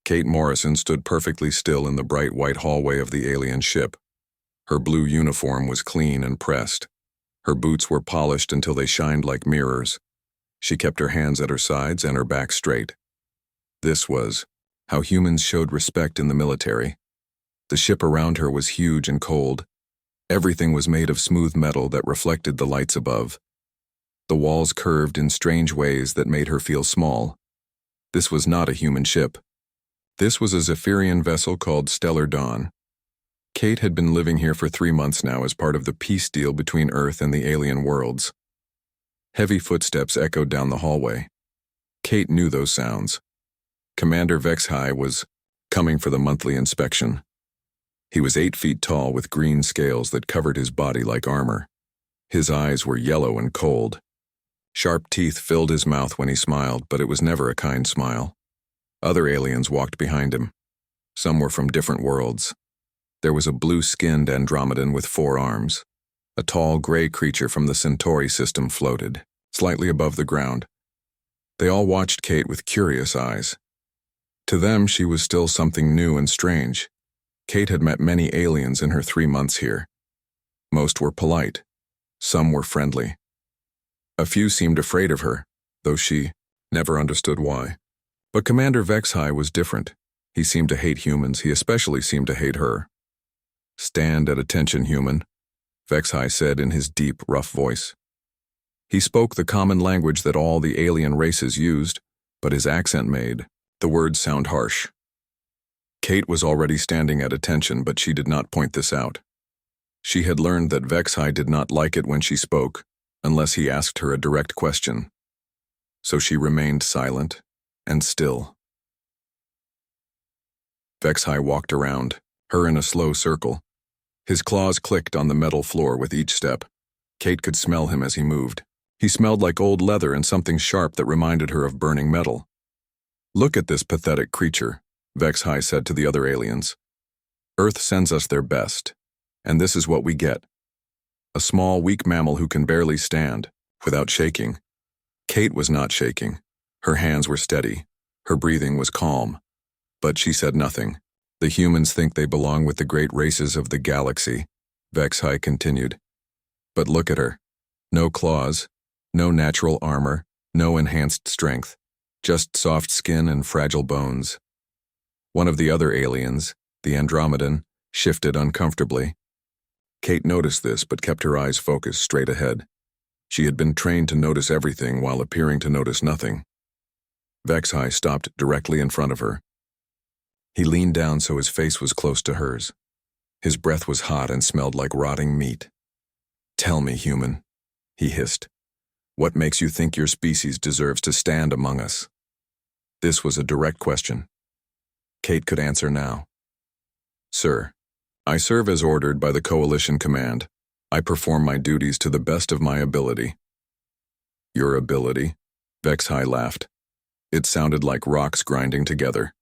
Kate Morrison stood perfectly still in the bright white hallway of the alien ship. Her blue uniform was clean and pressed. Her boots were polished until they shined like mirrors. She kept her hands at her sides and her back straight. This was how humans showed respect in the military. The ship around her was huge and cold. Everything was made of smooth metal that reflected the lights above. The walls curved in strange ways that made her feel small. This was not a human ship. This was a Zephyrian vessel called Stellar Dawn. Kate had been living here for 3 months now as part of the peace deal between Earth and the alien worlds. Heavy footsteps echoed down the hallway. Kate knew those sounds. Commander Vexhai was coming for the monthly inspection. He was 8 feet tall with green scales that covered his body like armor. His eyes were yellow and cold. Sharp teeth filled his mouth when he smiled, but it was never a kind smile. Other aliens walked behind him. Some were from different worlds. There was a blue-skinned Andromedan with 4 arms. A tall gray creature from the Centauri system floated, slightly above the ground. They all watched Kate with curious eyes. To them, she was still something new and strange. Kate had met many aliens in her 3 months here. Most were polite. Some were friendly. A few seemed afraid of her, though she never understood why. But Commander Vexhai was different. He seemed to hate humans. He especially seemed to hate her. "Stand at attention, human," Vexhai said in his deep, rough voice. He spoke the common language that all the alien races used, but his accent made the words sound harsh. Kate was already standing at attention, but she did not point this out. She had learned that Vexhai did not like it when she spoke, unless he asked her a direct question. So she remained silent and still. Vexhai walked around, her in a slow circle. His claws clicked on the metal floor with each step. Kate could smell him as he moved. He smelled like old leather and something sharp that reminded her of burning metal. "Look at this pathetic creature," Vexhai said to the other aliens. "Earth sends us their best, and this is what we get. A small, weak mammal who can barely stand, without shaking." Kate was not shaking. Her hands were steady. Her breathing was calm. But she said nothing. "The humans think they belong with the great races of the galaxy," Vexhai continued. "But look at her. No claws, no natural armor, no enhanced strength, just soft skin and fragile bones." One of the other aliens, the Andromedan, shifted uncomfortably. Kate noticed this but kept her eyes focused straight ahead. She had been trained to notice everything while appearing to notice nothing. Vexhai stopped directly in front of her. He leaned down so his face was close to hers. His breath was hot and smelled like rotting meat. "Tell me, human," he hissed. "What makes you think your species deserves to stand among us?" This was a direct question. Kate could answer now. "Sir, I serve as ordered by the Coalition Command. I perform my duties to the best of my ability." "Your ability?" Vexhai laughed. It sounded like rocks grinding together.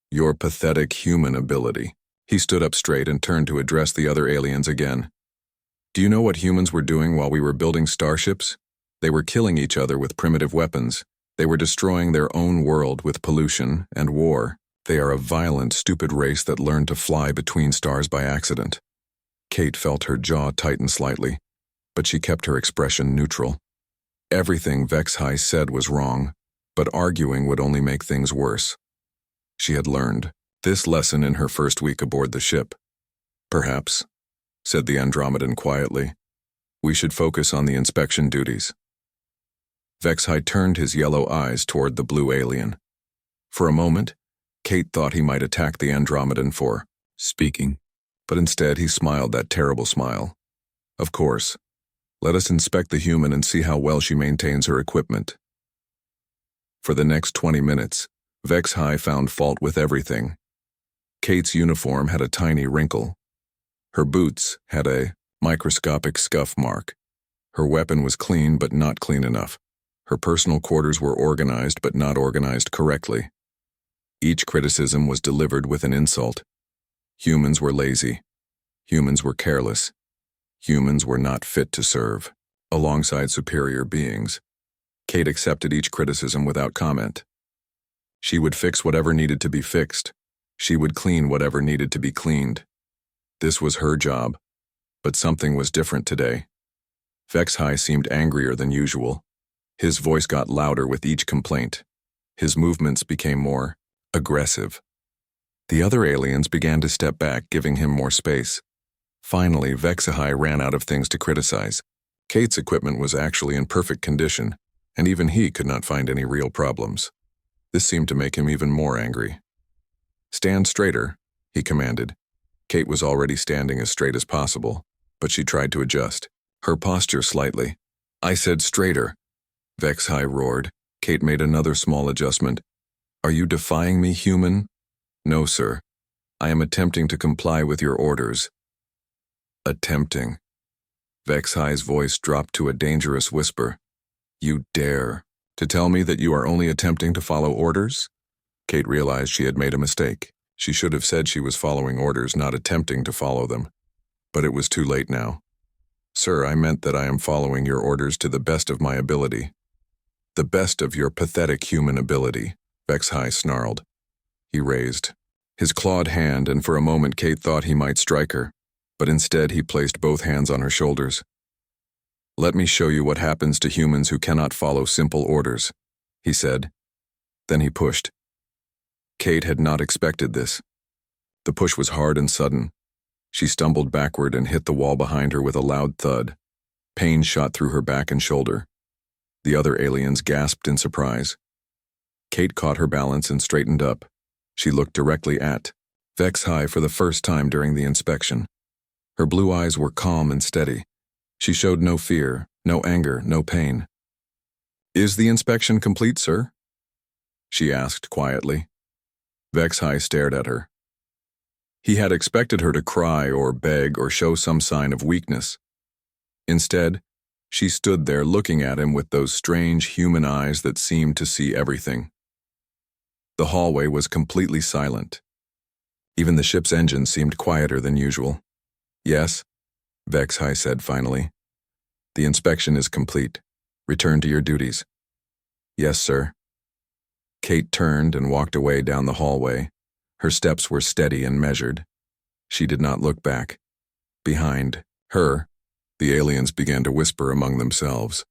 "Your pathetic human ability." He stood up straight and turned to address the other aliens again. "Do you know what humans were doing while we were building starships? They were killing each other with primitive weapons. They were destroying their own world with pollution and war. They are a violent, stupid race that learned to fly between stars by accident." Kate felt her jaw tighten slightly, but she kept her expression neutral. Everything Vexhai said was wrong, but arguing would only make things worse. She had learned this lesson in her first week aboard the ship. "Perhaps," said the Andromedan quietly, "we should focus on the inspection duties." Vexhai turned his yellow eyes toward the blue alien. For a moment, Kate thought he might attack the Andromedan for speaking, but instead he smiled that terrible smile. "Of course. Let us inspect the human and see how well she maintains her equipment." For the next 20 minutes, Vexhai found fault with everything. Kate's uniform had a tiny wrinkle. Her boots had a microscopic scuff mark. Her weapon was clean but not clean enough. Her personal quarters were organized but not organized correctly. Each criticism was delivered with an insult. Humans were lazy. Humans were careless. Humans were not fit to serve, alongside superior beings. Kate accepted each criticism without comment. She would fix whatever needed to be fixed. She would clean whatever needed to be cleaned. This was her job. But something was different today. HFY seemed angrier than usual. His voice got louder with each complaint. His movements became more aggressive. The other aliens began to step back, giving him more space. Finally, HFY ran out of things to criticize. Kate's equipment was actually in perfect condition, and even he could not find any real problems. This seemed to make him even more angry. "Stand straighter," he commanded. Kate was already standing as straight as possible, but she tried to adjust her posture slightly. "I said straighter," HFY roared. Kate made another small adjustment. "Are you defying me, human?" "No, sir. I am attempting to comply with your orders." "Attempting." HFY's voice dropped to a dangerous whisper. "You dare to tell me that you are only attempting to follow orders?" Kate realized she had made a mistake. She should have said she was following orders, not attempting to follow them. But it was too late now. "Sir, I meant that I am following your orders to the best of my ability." "The best of your pathetic human ability," HFY snarled. He raised his clawed hand, and for a moment Kate thought he might strike her, but instead he placed both hands on her shoulders. "Let me show you what happens to humans who cannot follow simple orders," he said. Then he pushed. Kate had not expected this. The push was hard and sudden. She stumbled backward and hit the wall behind her with a loud thud. Pain shot through her back and shoulder. The other aliens gasped in surprise. Kate caught her balance and straightened up. She looked directly at HFY for the first time during the inspection. Her blue eyes were calm and steady. She showed no fear, no anger, no pain. "Is the inspection complete, sir?" she asked quietly. HFY stared at her. He had expected her to cry or beg or show some sign of weakness. Instead, she stood there looking at him with those strange human eyes that seemed to see everything. The hallway was completely silent. Even the ship's engine seemed quieter than usual. "Yes," HFY said finally. "The inspection is complete. Return to your duties." "Yes, sir." Kate turned and walked away down the hallway. Her steps were steady and measured. She did not look back. Behind her, the aliens began to whisper among themselves.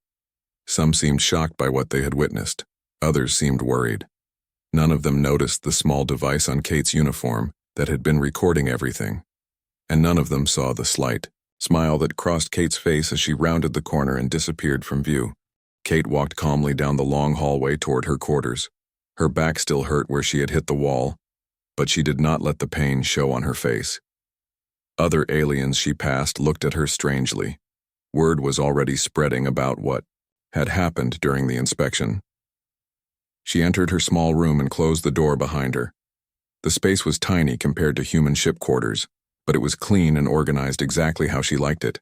Some seemed shocked by what they had witnessed. Others seemed worried. None of them noticed the small device on Kate's uniform that had been recording everything. And none of them saw the slight smile that crossed Kate's face as she rounded the corner and disappeared from view. Kate walked calmly down the long hallway toward her quarters. Her back still hurt where she had hit the wall, but she did not let the pain show on her face. Other aliens she passed looked at her strangely. Word was already spreading about what had happened during the inspection. She entered her small room and closed the door behind her. The space was tiny compared to human ship quarters, but it was clean and organized exactly how she liked it.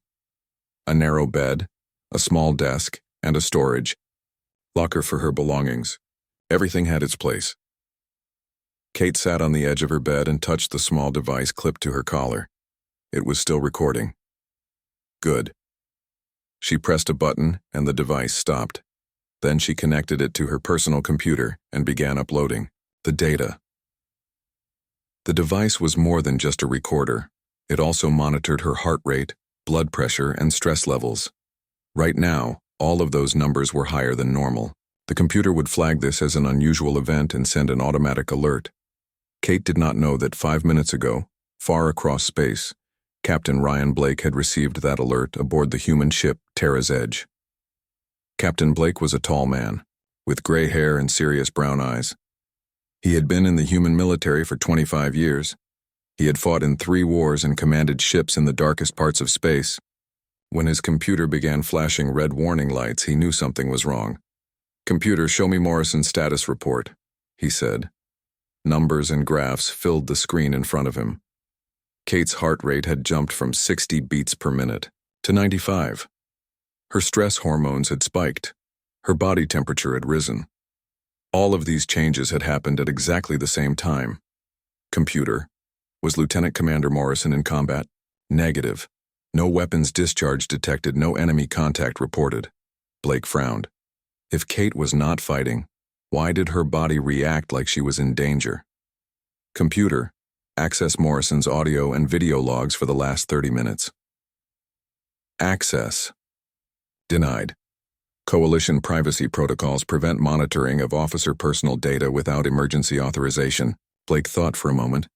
A narrow bed, a small desk, and a storage locker for her belongings. Everything had its place. Kate sat on the edge of her bed and touched the small device clipped to her collar. It was still recording. Good. She pressed a button and the device stopped. Then she connected it to her personal computer and began uploading the data. The device was more than just a recorder. It also monitored her heart rate, blood pressure, and stress levels. Right now, all of those numbers were higher than normal. The computer would flag this as an unusual event and send an automatic alert. Kate did not know that 5 minutes ago, far across space, Captain Ryan Blake had received that alert aboard the human ship Terra's Edge. Captain Blake was a tall man, with gray hair and serious brown eyes. He had been in the human military for 25 years. He had fought in 3 wars and commanded ships in the darkest parts of space. When his computer began flashing red warning lights, he knew something was wrong. "Computer, show me Morrison's status report," he said. Numbers and graphs filled the screen in front of him. Kate's heart rate had jumped from 60 beats per minute to 95. Her stress hormones had spiked. Her body temperature had risen. All of these changes had happened at exactly the same time. "Computer, was Lieutenant Commander Morrison in combat?" "Negative. No weapons discharge detected, no enemy contact reported." Blake frowned. If Kate was not fighting, Why did her body react like she was in danger? Computer, access Morrison's audio and video logs for the last 30 minutes. Access. Denied. Coalition privacy protocols prevent monitoring of officer personal data without emergency authorization. Blake thought for a moment.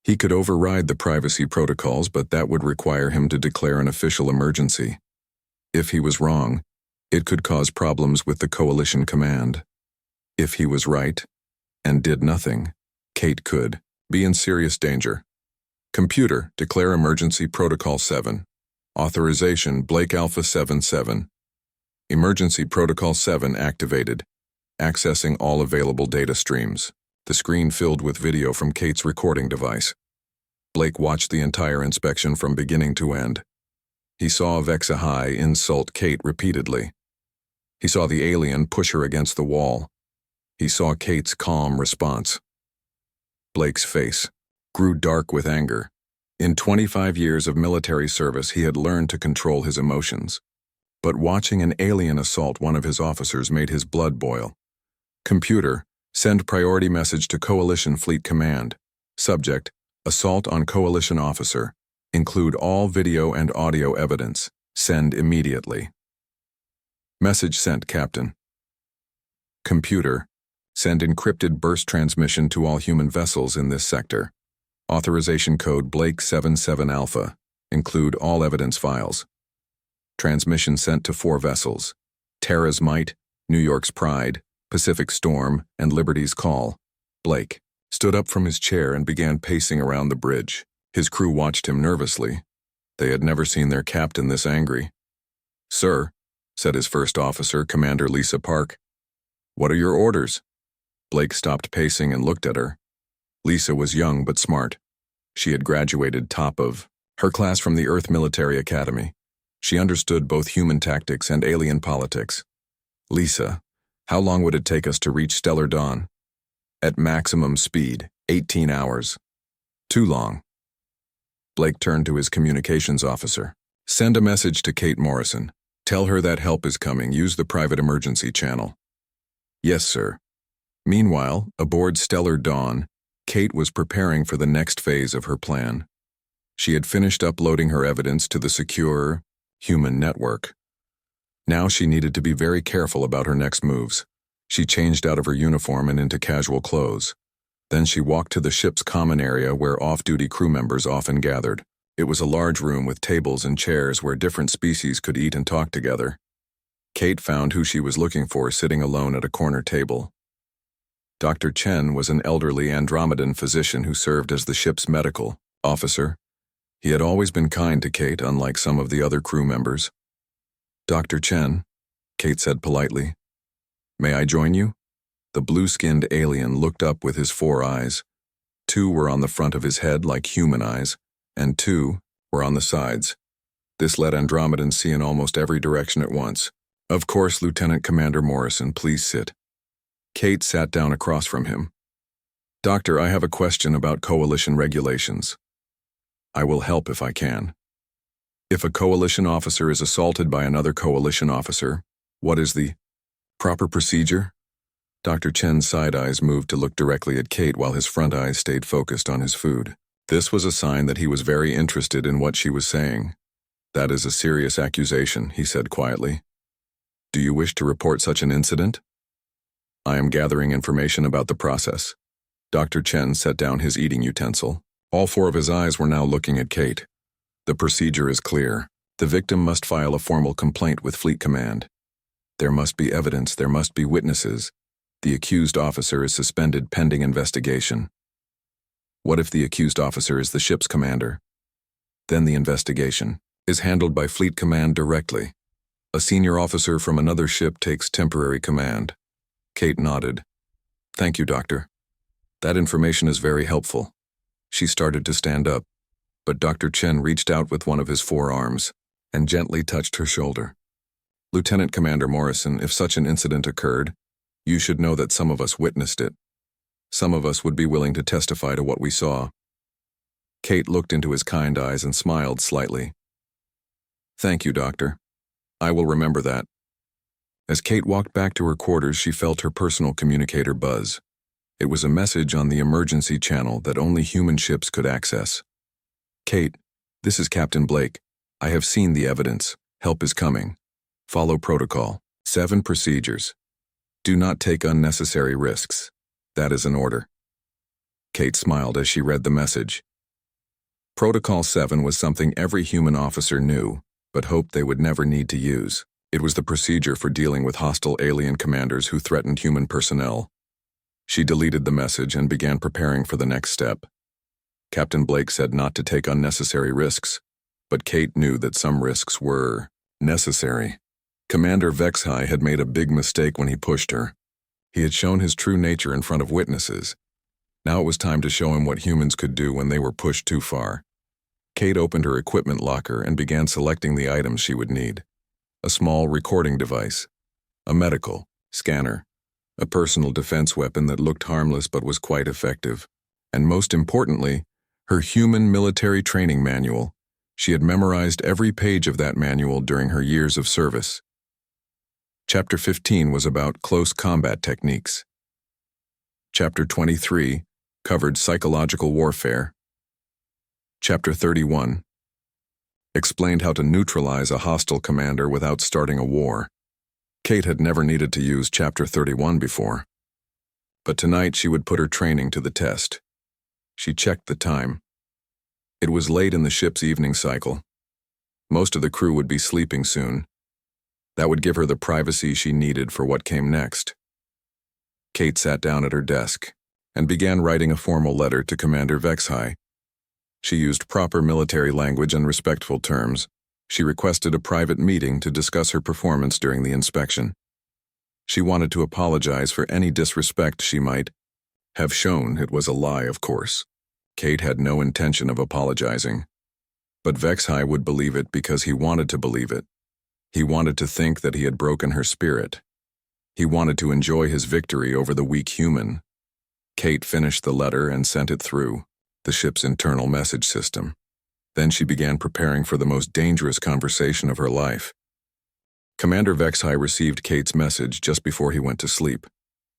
He could override the privacy protocols, but that would require him to declare an official emergency. If he was wrong, it could cause problems with the Coalition command. If he was right, and did nothing, Kate could be in serious danger. Computer, declare emergency protocol 7. Authorization, Blake Alpha 77. Emergency protocol 7 activated. Accessing all available data streams. The screen filled with video from Kate's recording device. Blake watched the entire inspection from beginning to end. He saw HFY insult Kate repeatedly. He saw the alien push her against the wall. He saw Kate's calm response. Blake's face grew dark with anger. In 25 years of military service, he had learned to control his emotions. But watching an alien assault one of his officers made his blood boil. Computer, send priority message to Coalition Fleet Command. Subject, assault on Coalition officer. Include all video and audio evidence. Send immediately. Message sent, Captain. Computer, send encrypted burst transmission to all human vessels in this sector. Authorization code Blake 77 Alpha. Include all evidence files. Transmission sent to 4 vessels. Terra's Might, New York's Pride, Pacific Storm, and Liberty's Call. Blake stood up from his chair and began pacing around the bridge. His crew watched him nervously. They had never seen their captain this angry. "Sir," said his first officer, Commander Lisa Park. "What are your orders?" Blake stopped pacing and looked at her. Lisa was young but smart. She had graduated top of her class from the Earth Military Academy. She understood both human tactics and alien politics. "Lisa, how long would it take us to reach Stellar Dawn?" "At maximum speed, 18 hours. Too long." Blake turned to his communications officer. "Send a message to Kate Morrison. Tell her that help is coming. Use the private emergency channel." "Yes, sir." Meanwhile, aboard Stellar Dawn, Kate was preparing for the next phase of her plan. She had finished uploading her evidence to the secure, human network. Now she needed to be very careful about her next moves. She changed out of her uniform and into casual clothes. Then she walked to the ship's common area where off-duty crew members often gathered. It was a large room with tables and chairs where different species could eat and talk together. Kate found who she was looking for sitting alone at a corner table. Dr. Chen was an elderly Andromedan physician who served as the ship's medical officer. He had always been kind to Kate, unlike some of the other crew members. "Dr. Chen," Kate said politely, "may I join you?" The blue-skinned alien looked up with his 4 eyes. 2 were on the front of his head like human eyes, and 2 were on the sides. This let Andromedans see in almost every direction at once. "Of course, Lieutenant Commander Morrison, please sit." Kate sat down across from him. "Doctor, I have a question about Coalition regulations. I will help if I can. If a Coalition officer is assaulted by another Coalition officer, what is the proper procedure?" Dr. Chen's side eyes moved to look directly at Kate while his front eyes stayed focused on his food. This was a sign that he was very interested in what she was saying. "That is a serious accusation," he said quietly. "Do you wish to report such an incident?" "I am gathering information about the process." Dr. Chen set down his eating utensil. All 4 of his eyes were now looking at Kate. "The procedure is clear. The victim must file a formal complaint with Fleet Command. There must be evidence, there must be witnesses. The accused officer is suspended pending investigation." "What if the accused officer is the ship's commander?" "Then the investigation is handled by Fleet Command directly. A senior officer from another ship takes temporary command." Kate nodded. "Thank you, Doctor. That information is very helpful." She started to stand up, but Dr. Chen reached out with one of his 4 arms and gently touched her shoulder. "Lieutenant Commander Morrison, if such an incident occurred, you should know that some of us witnessed it. Some of us would be willing to testify to what we saw." Kate looked into his kind eyes and smiled slightly. "Thank you, Doctor. I will remember that. As Kate walked back to her quarters, she felt her personal communicator buzz. It was a message on the emergency channel that only human ships could access. Kate, this is Captain Blake. I have seen the evidence. Help is coming. Follow protocol. 7 procedures. Do not take unnecessary risks. That is an order. Kate smiled as she read the message. Protocol 7 was something every human officer knew, but hoped they would never need to use. It was the procedure for dealing with hostile alien commanders who threatened human personnel. She deleted the message and began preparing for the next step. Captain Blake said not to take unnecessary risks, but Kate knew that some risks were necessary. Commander Vexhai had made a big mistake when he pushed her. He had shown his true nature in front of witnesses. Now it was time to show him what humans could do when they were pushed too far. Kate opened her equipment locker and began selecting the items she would need. A small recording device, a medical scanner, a personal defense weapon that looked harmless but was quite effective, and most importantly, her human military training manual. She had memorized every page of that manual during her years of service. Chapter 15 was about close combat techniques. Chapter 23 covered psychological warfare. Chapter 31 explained how to neutralize a hostile commander without starting a war. Kate had never needed to use Chapter 31 before, but tonight she would put her training to the test. She checked the time. It was late in the ship's evening cycle. Most of the crew would be sleeping soon. That would give her the privacy she needed for what came next. Kate sat down at her desk and began writing a formal letter to Commander Vexhai. She used proper military language and respectful terms. She requested a private meeting to discuss her performance during the inspection. She wanted to apologize for any disrespect she might have shown. It was a lie, of course. Kate had no intention of apologizing. But Vexhai would believe it because he wanted to believe it. He wanted to think that he had broken her spirit. He wanted to enjoy his victory over the weak human. Kate finished the letter and sent it through the ship's internal message system. Then she began preparing for the most dangerous conversation of her life. Commander Vexhai received Kate's message just before he went to sleep.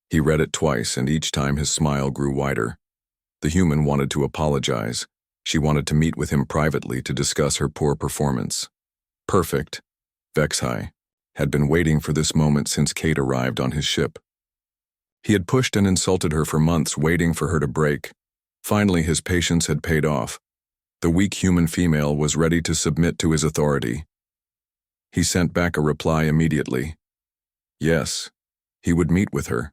He read it twice, and each time his smile grew wider. The human wanted to apologize. She wanted to meet with him privately to discuss her poor performance. Perfect. Vexhai had been waiting for this moment since Kate arrived on his ship. He had pushed and insulted her for months, waiting for her to break. Finally, his patience had paid off. The weak human female was ready to submit to his authority. He sent back a reply immediately. Yes, he would meet with her.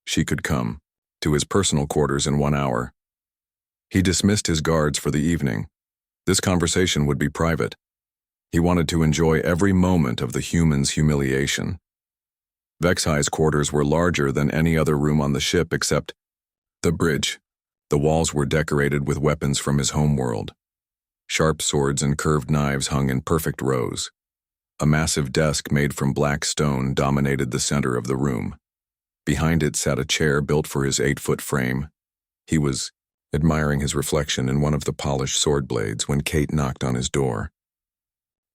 She could come to his personal quarters in 1 hour. He dismissed his guards for the evening. This conversation would be private. He wanted to enjoy every moment of the human's humiliation. Vexhai's quarters were larger than any other room on the ship except the bridge. The walls were decorated with weapons from his homeworld. Sharp swords and curved knives hung in perfect rows. A massive desk made from black stone dominated the center of the room. Behind it sat a chair built for his 8-foot frame. He was admiring his reflection in one of the polished sword blades when Kate knocked on his door.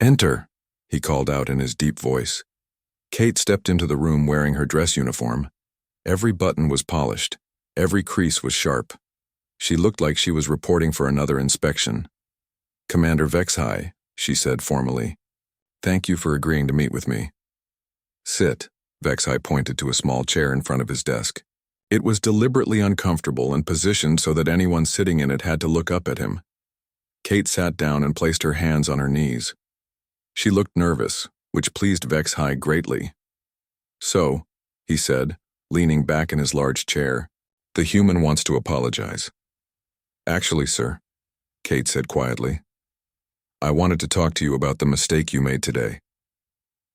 "Enter," he called out in his deep voice. Kate stepped into the room wearing her dress uniform. Every button was polished. Every crease was sharp. She looked like she was reporting for another inspection. "Commander Vexhai," she said formally. "Thank you for agreeing to meet with me." "Sit." Vexhai pointed to a small chair in front of his desk. It was deliberately uncomfortable and positioned so that anyone sitting in it had to look up at him. Kate sat down and placed her hands on her knees. She looked nervous, which pleased Vexhai greatly. "So," he said, leaning back in his large chair, "the human wants to apologize." "Actually, sir," Kate said quietly, "I wanted to talk to you about the mistake you made today."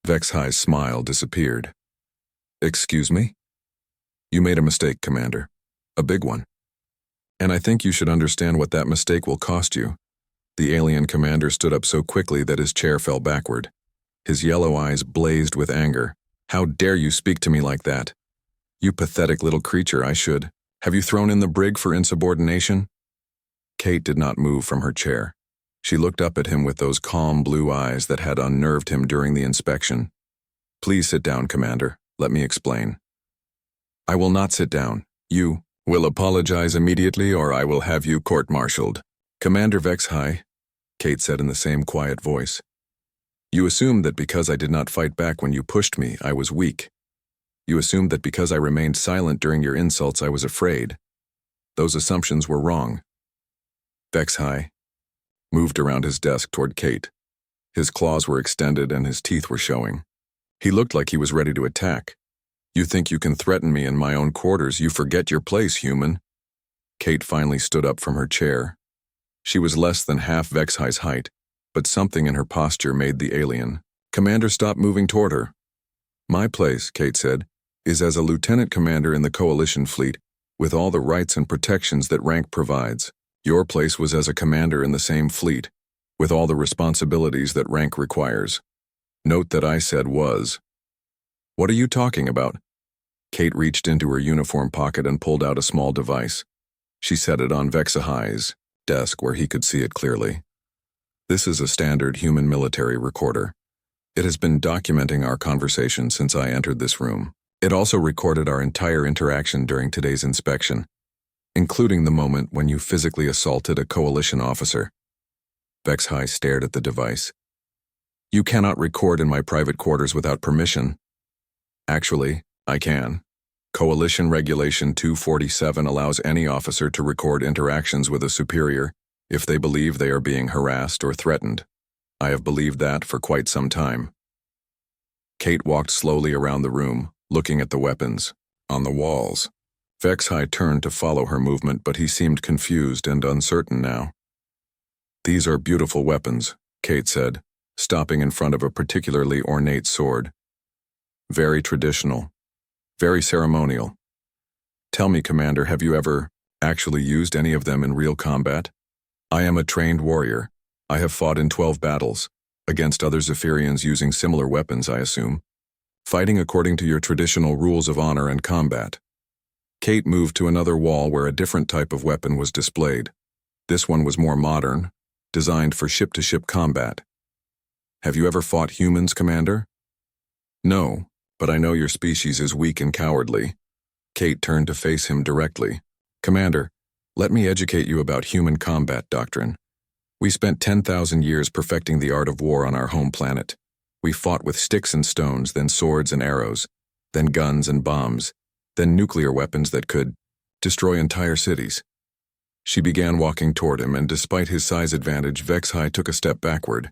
Vexhai's smile disappeared. "Excuse me?" "You made a mistake, Commander. A big one. And I think you should understand what that mistake will cost you." The alien commander stood up so quickly that his chair fell backward. His yellow eyes blazed with anger. "How dare you speak to me like that? You pathetic little creature, I should. Have you thrown in the brig for insubordination?" Kate did not move from her chair. She looked up at him with those calm blue eyes that had unnerved him during the inspection. Please sit down, Commander. Let me explain. I will not sit down. You will apologize immediately or I will have you court-martialed. Commander HFY, Kate said in the same quiet voice. You assumed that because I did not fight back when you pushed me, I was weak. You assumed that because I remained silent during your insults, I was afraid. Those assumptions were wrong. HFY moved around his desk toward Kate. His claws were extended and his teeth were showing. He looked like he was ready to attack. You think you can threaten me in my own quarters? You forget your place, human. Kate finally stood up from her chair. She was less than half HFY's height, but something in her posture made the alien. Commander stopped moving toward her. My place, Kate said, is as a lieutenant commander in the coalition fleet, with all the rights and protections that rank provides. Your place was as a commander in the same fleet, with all the responsibilities that rank requires. Note that I said was. What are you talking about? Kate reached into her uniform pocket and pulled out a small device. She set it on HFY's desk where he could see it clearly. This is a standard human military recorder. It has been documenting our conversation since I entered this room. It also recorded our entire interaction during today's inspection, including the moment when you physically assaulted a coalition officer. HFY stared at the device. You cannot record in my private quarters without permission. Actually, I can. Coalition Regulation 247 allows any officer to record interactions with a superior if they believe they are being harassed or threatened. I have believed that for quite some time. Kate walked slowly around the room, looking at the weapons on the walls. HFY turned to follow her movement, but he seemed confused and uncertain now. These are beautiful weapons, Kate said, stopping in front of a particularly ornate sword. Very traditional. Very ceremonial. Tell me, Commander, have you ever actually used any of them in real combat? I am a trained warrior. I have fought in 12 battles, against other Zephyrians using similar weapons, I assume. Fighting according to your traditional rules of honor and combat. Kate moved to another wall where a different type of weapon was displayed. This one was more modern, designed for ship-to-ship combat. Have you ever fought humans, Commander? No. But I know your species is weak and cowardly. Kate turned to face him directly. Commander, let me educate you about human combat doctrine. We spent 10,000 years perfecting the art of war on our home planet. We fought with sticks and stones, then swords and arrows, then guns and bombs, then nuclear weapons that could destroy entire cities. She began walking toward him, and despite his size advantage, HFY took a step backward.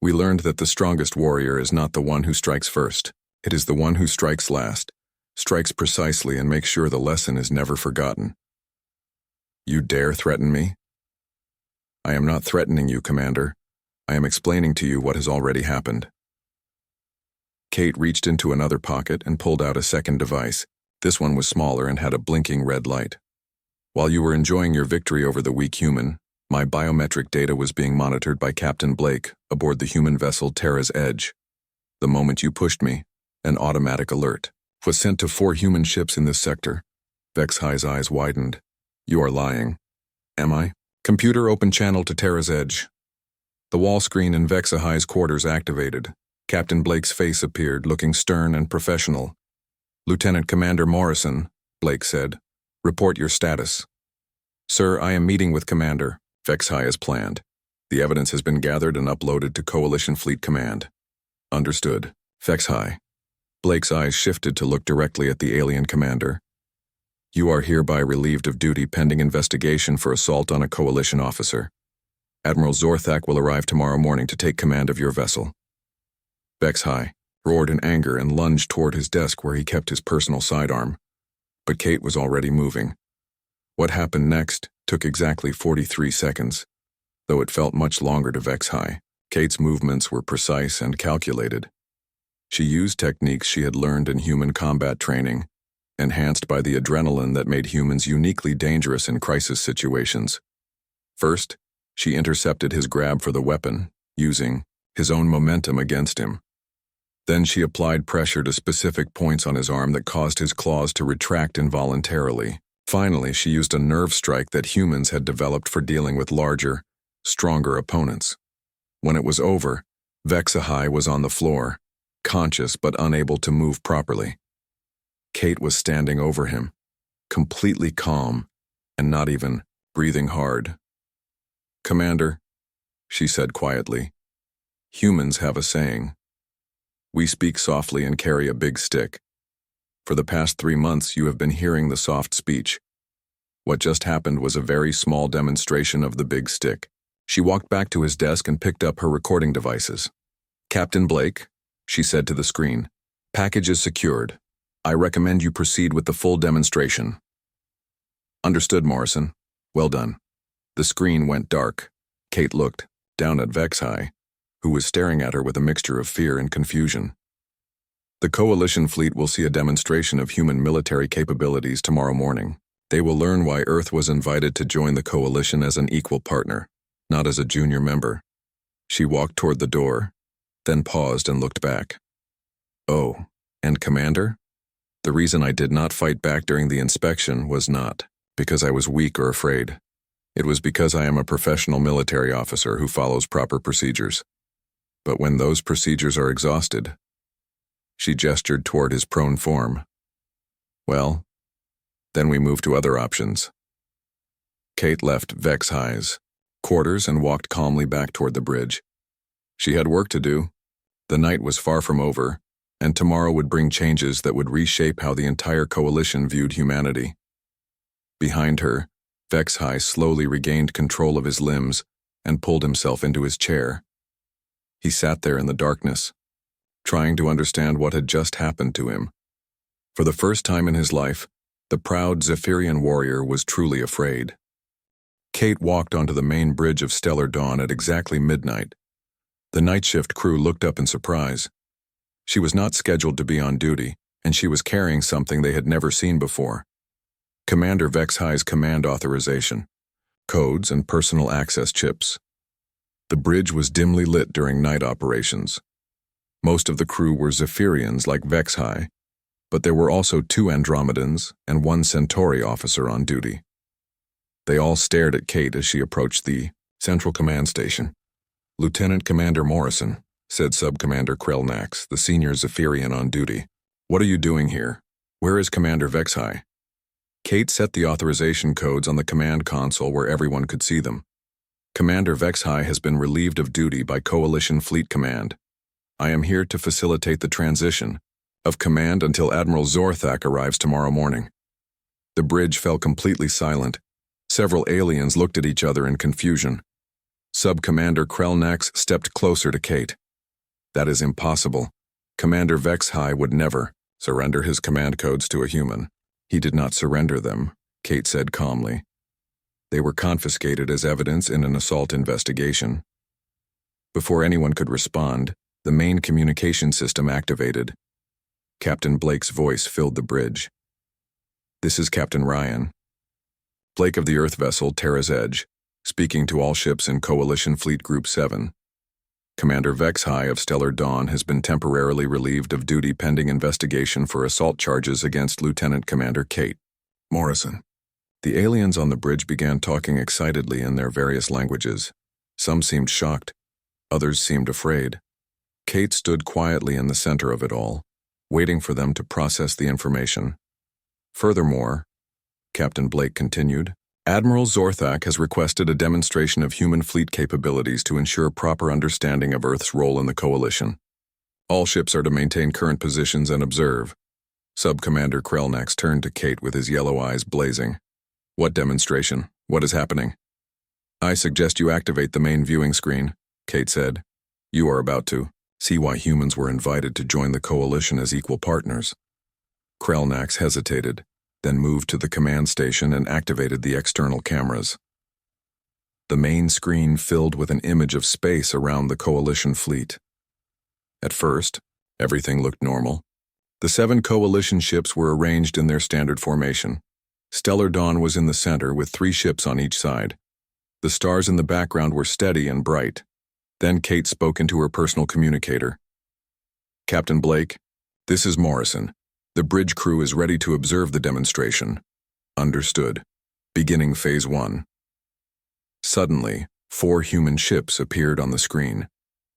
We learned that the strongest warrior is not the one who strikes first. It is the one who strikes last, strikes precisely, and makes sure the lesson is never forgotten. You dare threaten me? I am not threatening you, Commander. I am explaining to you what has already happened. Kate reached into another pocket and pulled out a second device. This one was smaller and had a blinking red light. While you were enjoying your victory over the weak human, my biometric data was being monitored by Captain Blake aboard the human vessel Terra's Edge. The moment you pushed me, an automatic alert was sent to 4 human ships in this sector. HFY's eyes widened. You are lying. Am I? Computer open channel to Terra's Edge. The wall screen in HFY's quarters activated. Captain Blake's face appeared, looking stern and professional. Lieutenant Commander Morrison, Blake said. Report your status. Sir, I am meeting with Commander. HFY as planned. The evidence has been gathered and uploaded to Coalition Fleet Command. Understood. HFY. Blake's eyes shifted to look directly at the alien commander. You are hereby relieved of duty pending investigation for assault on a coalition officer. Admiral Zorthak will arrive tomorrow morning to take command of your vessel. HFY roared in anger and lunged toward his desk where he kept his personal sidearm. But Kate was already moving. What happened next took exactly 43 seconds, though it felt much longer to HFY. Kate's movements were precise and calculated. She used techniques she had learned in human combat training, enhanced by the adrenaline that made humans uniquely dangerous in crisis situations. First, she intercepted his grab for the weapon, using his own momentum against him. Then she applied pressure to specific points on his arm that caused his claws to retract involuntarily. Finally, she used a nerve strike that humans had developed for dealing with larger, stronger opponents. When it was over, HFY was on the floor, conscious but unable to move properly. Kate was standing over him, completely calm and not even breathing hard. "Commander," she said quietly, "humans have a saying. We speak softly and carry a big stick. For the past 3 months, you have been hearing the soft speech. What just happened was a very small demonstration of the big stick." She walked back to his desk and picked up her recording devices. "Captain Blake," she said to the screen, "package is secured. I recommend you proceed with the full demonstration." "Understood, Morrison. Well done." The screen went dark. Kate looked down at HFY, who was staring at her with a mixture of fear and confusion. "The Coalition fleet will see a demonstration of human military capabilities tomorrow morning. They will learn why Earth was invited to join the Coalition as an equal partner, not as a junior member." She walked toward the door, then paused and looked back. "Oh, and Commander? The reason I did not fight back during the inspection was not because I was weak or afraid. It was because I am a professional military officer who follows proper procedures. But when those procedures are exhausted," she gestured toward his prone form, "well, then we move to other options." Kate left HFY's quarters and walked calmly back toward the bridge. She had work to do. The night was far from over, and tomorrow would bring changes that would reshape how the entire Coalition viewed humanity. Behind her, HFY slowly regained control of his limbs and pulled himself into his chair. He sat there in the darkness, trying to understand what had just happened to him. For the first time in his life, the proud Zephyrian warrior was truly afraid. Kate walked onto the main bridge of Stellar Dawn at exactly midnight. The night shift crew looked up in surprise. She was not scheduled to be on duty, and she was carrying something they had never seen before. Commander HFY's command authorization, codes, and personal access chips. The bridge was dimly lit during night operations. Most of the crew were Zephyrians like HFY, but there were also 2 Andromedans and 1 Centauri officer on duty. They all stared at Kate as she approached the Central Command Station. "Lieutenant Commander Morrison," said Sub-Commander Krelnax, the senior Zephyrian on duty. "What are you doing here? Where is Commander HFY?" Kate set the authorization codes on the command console where everyone could see them. "Commander HFY has been relieved of duty by Coalition Fleet Command. I am here to facilitate the transition of command until Admiral Zorthak arrives tomorrow morning." The bridge fell completely silent. Several aliens looked at each other in confusion. Sub-Commander Krelnax stepped closer to Kate. "That is impossible. Commander HFY would never surrender his command codes to a human." "He did not surrender them," Kate said calmly. "They were confiscated as evidence in an assault investigation." Before anyone could respond, the main communication system activated. Captain Blake's voice filled the bridge. "This is Captain Ryan. Blake of the Earth vessel Terra's Edge, speaking to all ships in Coalition Fleet Group 7. Commander HFY of Stellar Dawn has been temporarily relieved of duty pending investigation for assault charges against Lieutenant Commander Kate Morrison." The aliens on the bridge began talking excitedly in their various languages. Some seemed shocked, others seemed afraid. Kate stood quietly in the center of it all, waiting for them to process the information. "Furthermore," Captain Blake continued, "Admiral Zorthak has requested a demonstration of human fleet capabilities to ensure proper understanding of Earth's role in the Coalition. All ships are to maintain current positions and observe." Sub-Commander Krelnax turned to Kate with his yellow eyes blazing. "What demonstration? What is happening?" "I suggest you activate the main viewing screen," Kate said. "You are about to see why humans were invited to join the Coalition as equal partners." Krelnax hesitated, then moved to the command station and activated the external cameras. The main screen filled with an image of space around the Coalition fleet. At first, everything looked normal. The 7 Coalition ships were arranged in their standard formation. Stellar Dawn was in the center with 3 ships on each side. The stars in the background were steady and bright. Then Kate spoke into her personal communicator. "Captain Blake, this is Morrison. The bridge crew is ready to observe the demonstration." "Understood. Beginning Phase 1. Suddenly, 4 human ships appeared on the screen.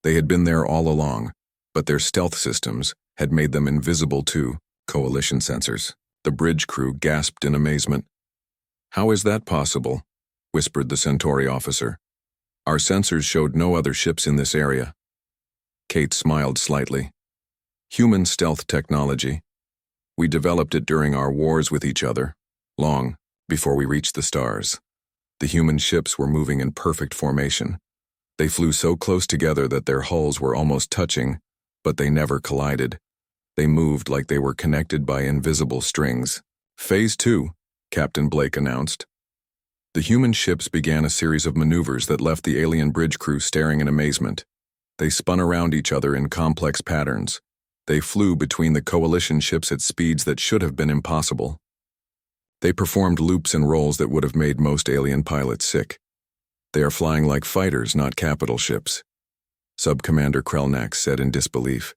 They had been there all along, but their stealth systems had made them invisible to coalition sensors. The bridge crew gasped in amazement. "How is that possible?" whispered the Centauri officer. "Our sensors showed no other ships in this area." Kate smiled slightly. "Human stealth technology. We developed it during our wars with each other, long before we reached the stars. The human ships were moving in perfect formation. They flew so close together that their hulls were almost touching, but they never collided. They moved like they were connected by invisible strings." "Phase 2, Captain Blake announced. The human ships began a series of maneuvers that left the alien bridge crew staring in amazement. They spun around each other in complex patterns. They flew between the coalition ships at speeds that should have been impossible. They performed loops and rolls that would have made most alien pilots sick. "They are flying like fighters, not capital ships," Sub-Commander Krelnak said in disbelief.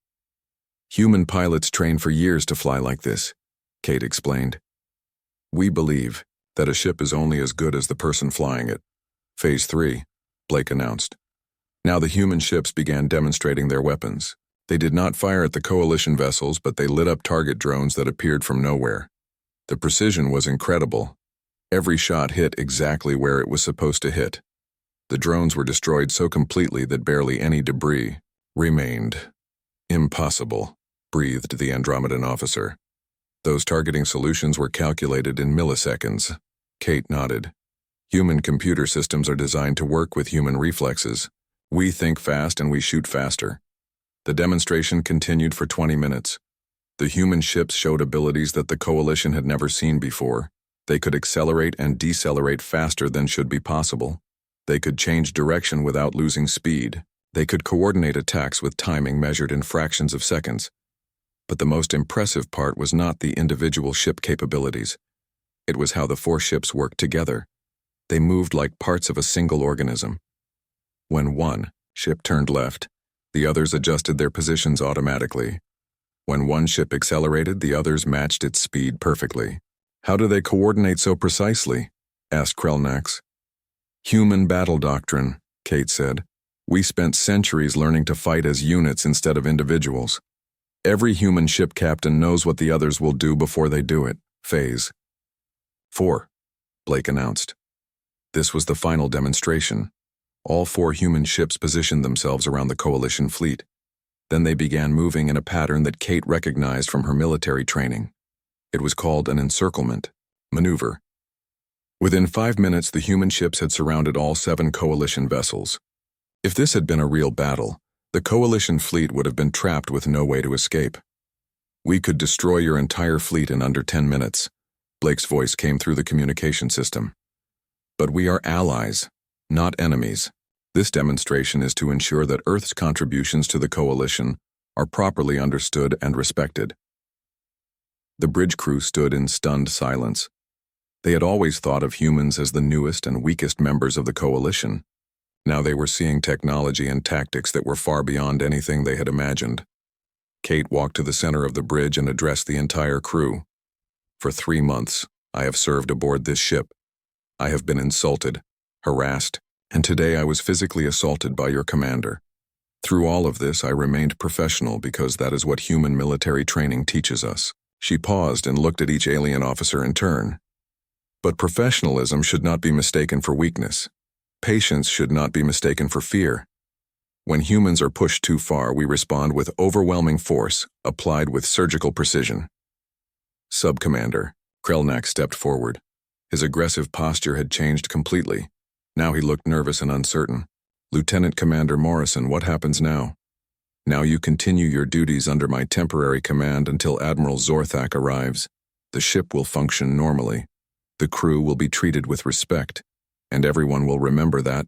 "Human pilots train for years to fly like this," Kate explained. "We believe that a ship is only as good as the person flying it." "Phase 3, Blake announced. Now the human ships began demonstrating their weapons. They did not fire at the coalition vessels, but they lit up target drones that appeared from nowhere. The precision was incredible. Every shot hit exactly where it was supposed to hit. The drones were destroyed so completely that barely any debris remained. "Impossible," breathed the Andromedan officer. "Those targeting solutions were calculated in milliseconds." Kate nodded. "Human computer systems are designed to work with human reflexes. We think fast and we shoot faster." The demonstration continued for 20 minutes. The human ships showed abilities that the coalition had never seen before. They could accelerate and decelerate faster than should be possible. They could change direction without losing speed. They could coordinate attacks with timing measured in fractions of seconds. But the most impressive part was not the individual ship capabilities. It was how the four ships worked together. They moved like parts of a single organism. When one ship turned left, the others adjusted their positions automatically. When one ship accelerated, the others matched its speed perfectly. "How do they coordinate so precisely?" asked Krelnax. "Human battle doctrine," Kate said. "We spent centuries learning to fight as units instead of individuals. Every human ship captain knows what the others will do before they do it." Phase 4, Blake announced. This was the final demonstration. All four human ships positioned themselves around the coalition fleet. Then they began moving in a pattern that Kate recognized from her military training. It was called an encirclement maneuver. Within 5 minutes, the human ships had surrounded all 7 coalition vessels. If this had been a real battle, the coalition fleet would have been trapped with no way to escape. "We could destroy your entire fleet in under 10 minutes, Blake's voice came through the communication system. "But we are allies, not enemies. This demonstration is to ensure that Earth's contributions to the coalition are properly understood and respected." The bridge crew stood in stunned silence. They had always thought of humans as the newest and weakest members of the coalition. Now they were seeing technology and tactics that were far beyond anything they had imagined. Kate walked to the center of the bridge and addressed the entire crew. "For 3 months, I have served aboard this ship. I have been insulted, harassed, and today I was physically assaulted by your commander. Through all of this, I remained professional because that is what human military training teaches us." She paused and looked at each alien officer in turn. "But professionalism should not be mistaken for weakness. Patience should not be mistaken for fear. When humans are pushed too far, we respond with overwhelming force, applied with surgical precision." "Sub-Commander," Krelnak stepped forward. His aggressive posture had changed completely. Now he looked nervous and uncertain. "Lieutenant Commander Morrison, what happens now?" "Now you continue your duties under my temporary command until Admiral Zorthak arrives. The ship will function normally. The crew will be treated with respect, and everyone will remember that.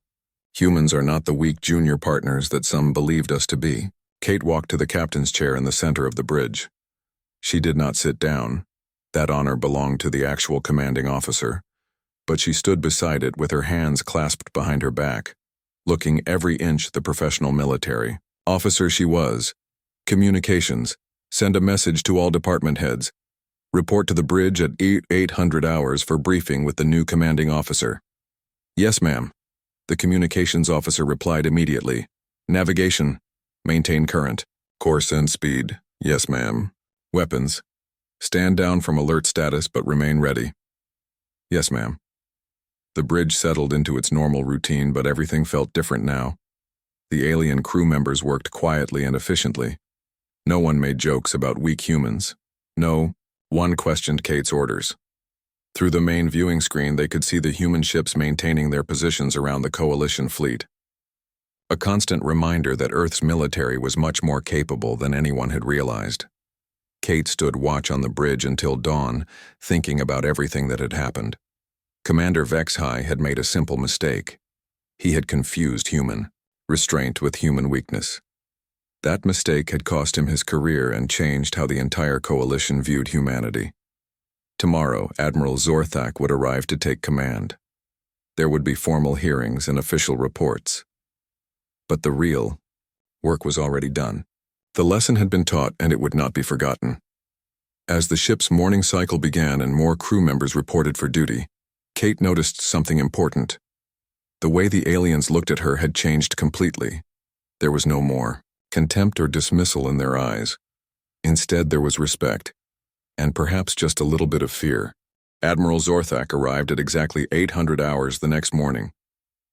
Humans are not the weak junior partners that some believed us to be." Kate walked to the captain's chair in the center of the bridge. She did not sit down. That honor belonged to the actual commanding officer. But she stood beside it with her hands clasped behind her back, looking every inch the professional military officer she was. "Communications. Send a message to all department heads. Report to the bridge at 800 hours for briefing with the new commanding officer." "Yes, ma'am." The communications officer replied immediately. "Navigation. Maintain current. Course and speed. Yes, ma'am. Weapons. Stand down from alert status but remain ready. Yes, ma'am. The bridge settled into its normal routine, but everything felt different now. The alien crew members worked quietly and efficiently. No one made jokes about weak humans. No one questioned Kate's orders. Through the main viewing screen, they could see the human ships maintaining their positions around the Coalition fleet. A constant reminder that Earth's military was much more capable than anyone had realized. Kate stood watch on the bridge until dawn, thinking about everything that had happened. Commander HFY had made a simple mistake. He had confused human restraint with human weakness. That mistake had cost him his career and changed how the entire Coalition viewed humanity. Tomorrow, Admiral Zorthak would arrive to take command. There would be formal hearings and official reports. But the real work was already done. The lesson had been taught, and it would not be forgotten. As the ship's morning cycle began and more crew members reported for duty, Kate noticed something important. The way the aliens looked at her had changed completely. There was no more contempt or dismissal in their eyes. Instead, there was respect, and perhaps just a little bit of fear. Admiral Zorthak arrived at exactly 800 hours the next morning.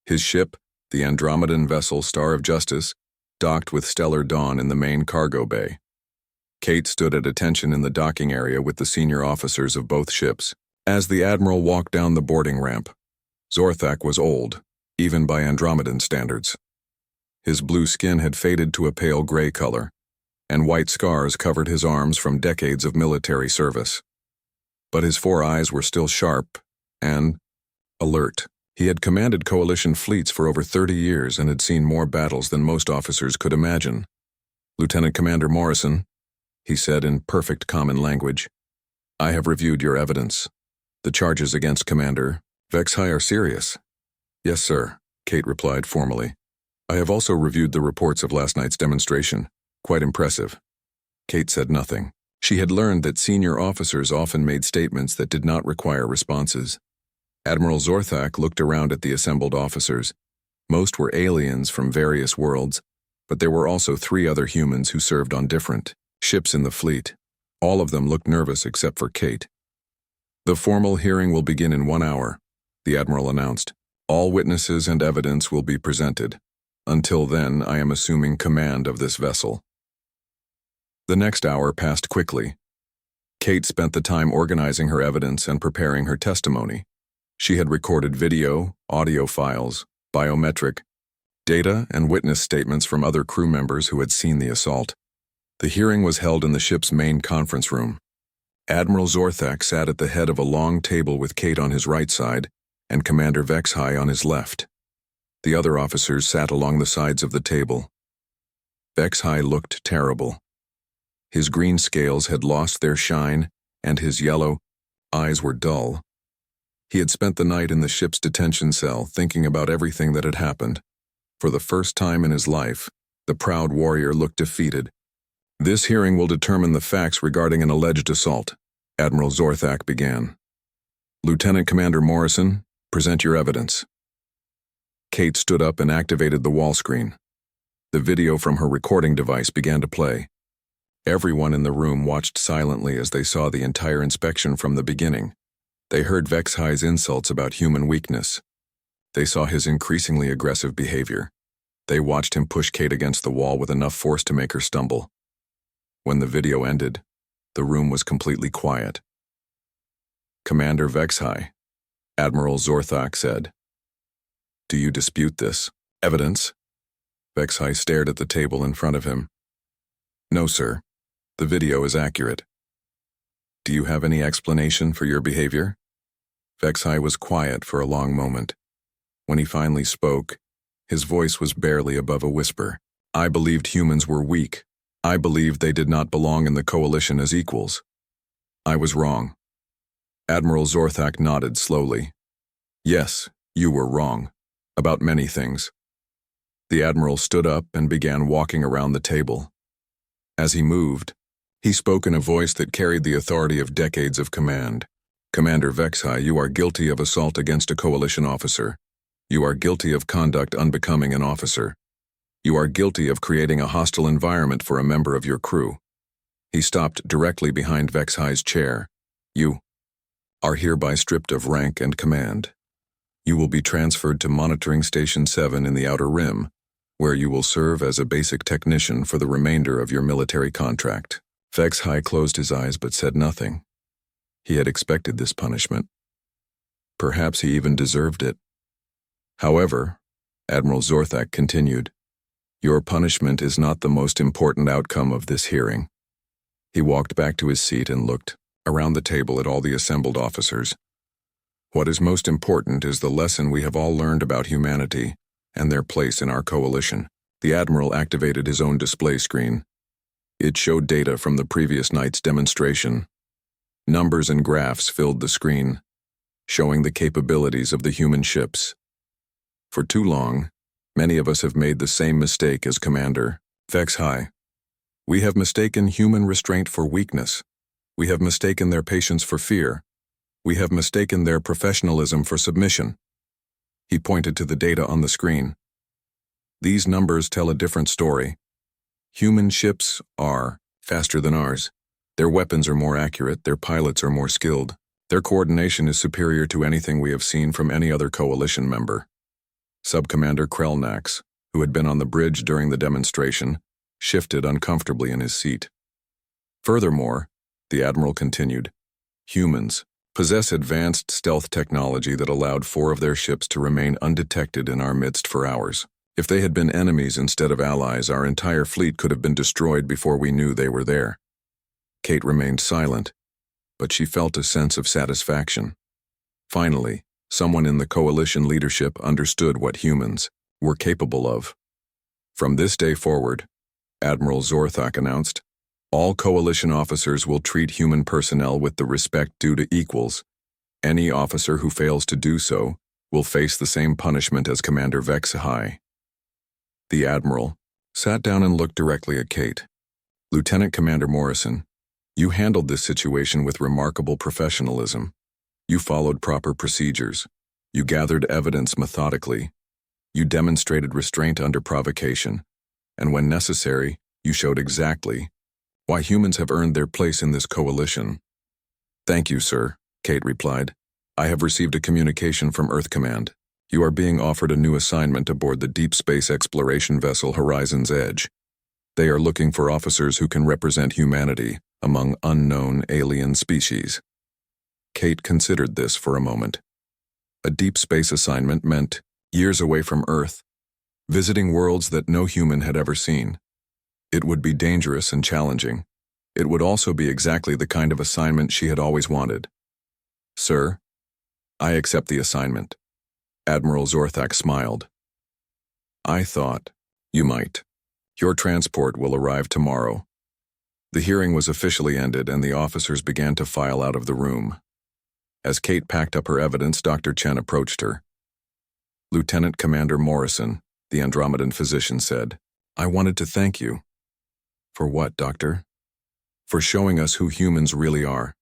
His ship, the Andromedan vessel Star of Justice, docked with stellar dawn in the main cargo bay. Kate stood at attention in the docking area with the senior officers of both ships. As the Admiral walked down the boarding ramp, Zorthak was old, even by Andromedan standards. His blue skin had faded to a pale gray color, and white scars covered his arms from decades of military service. But his 4 eyes were still sharp and alert. He had commanded Coalition fleets for over 30 years and had seen more battles than most officers could imagine. "Lieutenant Commander Morrison," he said in perfect common language, "I have reviewed your evidence. The charges against Commander HFY are serious." "Yes, sir," Kate replied formally. "I have also reviewed the reports of last night's demonstration. Quite impressive." Kate said nothing. She had learned that senior officers often made statements that did not require responses. Admiral Zorthak looked around at the assembled officers. Most were aliens from various worlds, but there were also 3 other humans who served on different ships in the fleet. All of them looked nervous except for Kate. "The formal hearing will begin in 1 hour," the Admiral announced. "All witnesses and evidence will be presented. Until then, I am assuming command of this vessel." The next hour passed quickly. Kate spent the time organizing her evidence and preparing her testimony. She had recorded video, audio files, biometric data, and witness statements from other crew members who had seen the assault. The hearing was held in the ship's main conference room. Admiral Zorthak sat at the head of a long table with Kate on his right side and Commander HFY on his left. The other officers sat along the sides of the table. HFY looked terrible. His green scales had lost their shine, and his yellow eyes were dull. He had spent the night in the ship's detention cell, thinking about everything that had happened. For the first time in his life, the proud warrior looked defeated. "This hearing will determine the facts regarding an alleged assault," Admiral Zorthak began. "Lieutenant Commander Morrison, present your evidence." Kate stood up and activated the wall screen. The video from her recording device began to play. Everyone in the room watched silently as they saw the entire inspection from the beginning. They heard HFY's insults about human weakness. They saw his increasingly aggressive behavior. They watched him push Kate against the wall with enough force to make her stumble. When the video ended, the room was completely quiet. "Commander HFY," Admiral Zorthak said, "do you dispute this evidence?" HFY stared at the table in front of him. "No, sir. The video is accurate." "Do you have any explanation for your behavior?" HFY was quiet for a long moment. When he finally spoke, his voice was barely above a whisper. "I believed humans were weak. I believed they did not belong in the Coalition as equals. I was wrong." Admiral Zorthak nodded slowly. "Yes, you were wrong. About many things." The Admiral stood up and began walking around the table. As he moved, he spoke in a voice that carried the authority of decades of command. "Commander HFY, you are guilty of assault against a Coalition officer. You are guilty of conduct unbecoming an officer. You are guilty of creating a hostile environment for a member of your crew. He stopped directly behind Vexhi's chair. You are hereby stripped of rank and command. You will be transferred to Monitoring Station 7 in the Outer Rim, where you will serve as a basic technician for the remainder of your military contract. Vexhi closed his eyes but said nothing. He had expected this punishment. Perhaps he even deserved it. However, Admiral Zorthak continued, your punishment is not the most important outcome of this hearing. He walked back to his seat and looked around the table at all the assembled officers. What is most important is the lesson we have all learned about humanity and their place in our coalition. The Admiral activated his own display screen. It showed data from the previous night's demonstration. Numbers and graphs filled the screen, showing the capabilities of the human ships. For too long, many of us have made the same mistake as Commander Vexhi. We have mistaken human restraint for weakness. We have mistaken their patience for fear. We have mistaken their professionalism for submission. He pointed to the data on the screen. These numbers tell a different story. Human ships are faster than ours. Their weapons are more accurate, their pilots are more skilled. Their coordination is superior to anything we have seen from any other coalition member. Subcommander Krelnax, who had been on the bridge during the demonstration, shifted uncomfortably in his seat. Furthermore, the Admiral continued, humans possess advanced stealth technology that allowed 4 of their ships to remain undetected in our midst for hours. If they had been enemies instead of allies, our entire fleet could have been destroyed before we knew they were there. Kate remained silent, but she felt a sense of satisfaction. Finally, someone in the coalition leadership understood what humans were capable of. From this day forward, Admiral Zorthak announced, all coalition officers will treat human personnel with the respect due to equals. Any officer who fails to do so will face the same punishment as Commander Vexhi. The Admiral sat down and looked directly at Kate. Lieutenant Commander Morrison, you handled this situation with remarkable professionalism. You followed proper procedures. You gathered evidence methodically. You demonstrated restraint under provocation. And when necessary, you showed exactly why humans have earned their place in this coalition. Thank you, sir, Kate replied. I have received a communication from Earth Command. You are being offered a new assignment aboard the deep space exploration vessel Horizon's Edge. They are looking for officers who can represent humanity among unknown alien species. Kate considered this for a moment. A deep space assignment meant years away from Earth, visiting worlds that no human had ever seen. It would be dangerous and challenging. It would also be exactly the kind of assignment she had always wanted. Sir, I accept the assignment. Admiral Zorthak smiled. I thought you might. Your transport will arrive tomorrow. The hearing was officially ended and the officers began to file out of the room. As Kate packed up her evidence, Dr. Chen approached her. Lieutenant Commander Morrison, the Andromedan physician said, I wanted to thank you. For what, Doctor? For showing us who humans really are.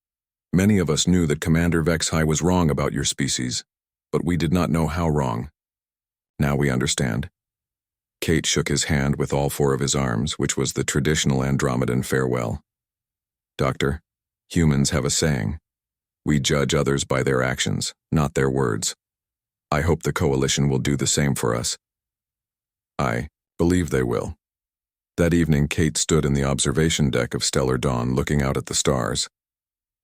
Many of us knew that Commander Vexhi was wrong about your species, but we did not know how wrong. Now we understand. Kate shook his hand with all 4 of his arms, which was the traditional Andromedan farewell. Doctor, humans have a saying. We judge others by their actions, not their words. I hope the coalition will do the same for us. I believe they will. That evening, Kate stood in the observation deck of Stellar Dawn looking out at the stars.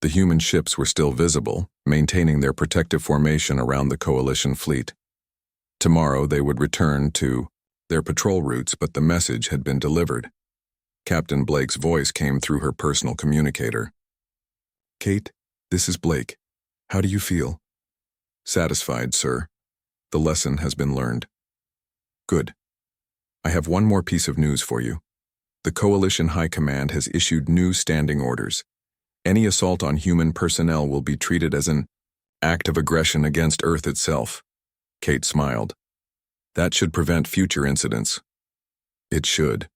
The human ships were still visible, maintaining their protective formation around the coalition fleet. Tomorrow they would return to their patrol routes, but the message had been delivered. Captain Blake's voice came through her personal communicator. Kate, this is Blake. How do you feel? Satisfied, sir. The lesson has been learned. Good. I have one more piece of news for you. The Coalition High Command has issued new standing orders. Any assault on human personnel will be treated as an act of aggression against Earth itself. Kate smiled. That should prevent future incidents. It should.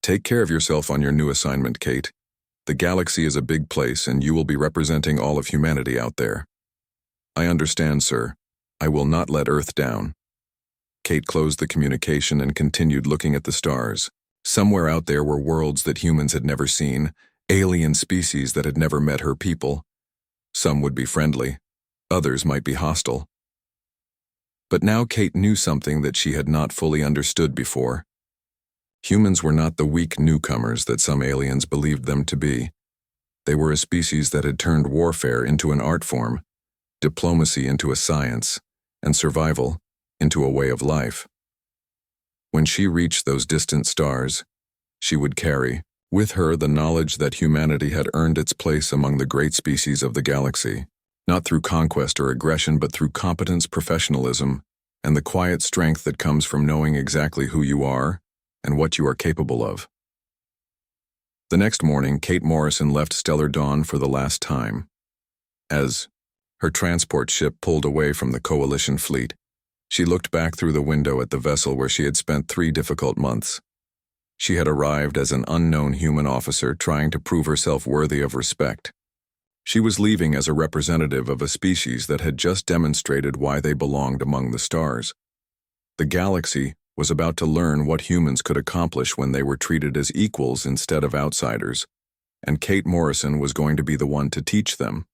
Take care of yourself on your new assignment, Kate. The galaxy is a big place and you will be representing all of humanity out there. I understand, sir. I will not let Earth down. Kate closed the communication and continued looking at the stars. Somewhere out there were worlds that humans had never seen, alien species that had never met her people. Some would be friendly, others might be hostile. But now Kate knew something that she had not fully understood before. Humans were not the weak newcomers that some aliens believed them to be. They were a species that had turned warfare into an art form, diplomacy into a science, and survival into a way of life. When she reached those distant stars, she would carry with her the knowledge that humanity had earned its place among the great species of the galaxy, not through conquest or aggression, but through competence, professionalism, and the quiet strength that comes from knowing exactly who you are and what you are capable of. The next morning, Kate Morrison left Stellar Dawn for the last time. As her transport ship pulled away from the Coalition fleet, she looked back through the window at the vessel where she had spent 3 difficult months. She had arrived as an unknown human officer trying to prove herself worthy of respect. She was leaving as a representative of a species that had just demonstrated why they belonged among the stars. The galaxy was about to learn what humans could accomplish when they were treated as equals instead of outsiders, and Kate Morrison was going to be the one to teach them.